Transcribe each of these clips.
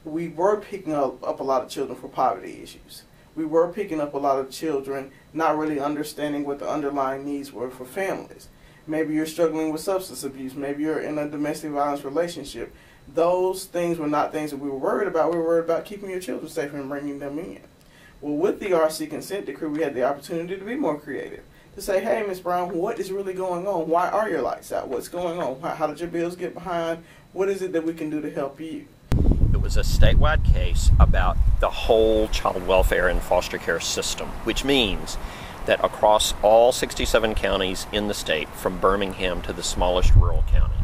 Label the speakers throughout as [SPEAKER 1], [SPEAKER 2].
[SPEAKER 1] we were picking up a lot of children for poverty issues. We were picking up a lot of children not really understanding what the underlying needs were for families. Maybe you're struggling with substance abuse. Maybe you're in a domestic violence relationship. Those things were not things that we were worried about. We were worried about keeping your children safe and bringing them in. Well, with the RC consent decree, we had the opportunity to be more creative. To say, hey, Ms. Brown, what is really going on? Why are your lights out? What's going on? How did your bills get behind? What is it that we can do to help you?
[SPEAKER 2] It was a statewide case about the whole child welfare and foster care system, which means that across all 67 counties in the state, from Birmingham to the smallest rural county,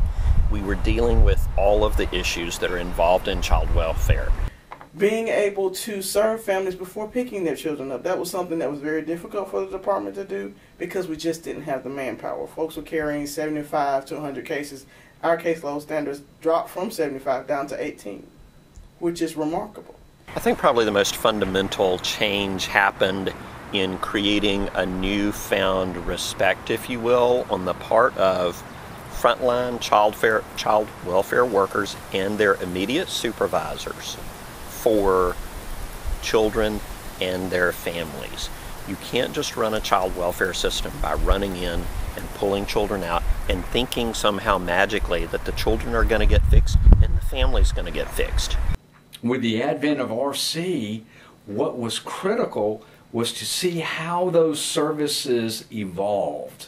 [SPEAKER 2] we were dealing with all of the issues that are involved in child welfare.
[SPEAKER 1] Being able to serve families before picking their children up, that was something that was very difficult for the department to do because we just didn't have the manpower. Folks were carrying 75 to 100 cases. Our caseload standards dropped from 75 down to 18, which is remarkable.
[SPEAKER 2] I think probably the most fundamental change happened in creating a newfound respect, if you will, on the part of frontline child welfare workers and their immediate supervisors for children and their families. You can't just run a child welfare system by running in and pulling children out and thinking somehow magically that the children are going to get fixed and the family's going to get fixed.
[SPEAKER 3] With the advent of RC, what was critical was to see how those services evolved.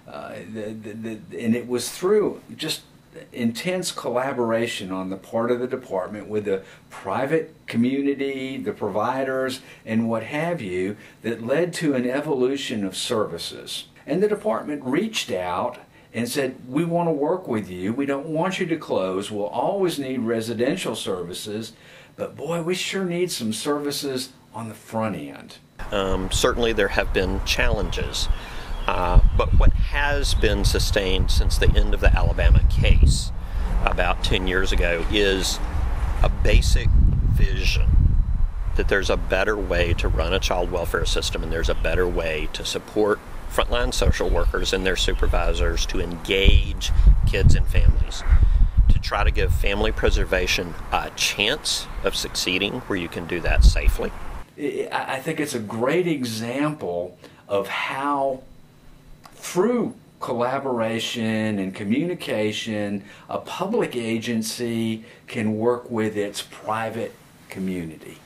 [SPEAKER 3] And it was through just intense collaboration on the part of the department with the private community, the providers, and what have you, that led to an evolution of services. And the department reached out and said, we want to work with you. We don't want you to close. We'll always need residential services, but boy, we sure need some services on the front end.
[SPEAKER 2] Certainly there have been challenges. But what has been sustained since the end of the Alabama case about 10 years ago is a basic vision that there's a better way to run a child welfare system and there's a better way to support frontline social workers and their supervisors to engage kids and families, to try to give family preservation a chance of succeeding where you can do that safely.
[SPEAKER 3] I think it's a great example of how through collaboration and communication, a public agency can work with its private community.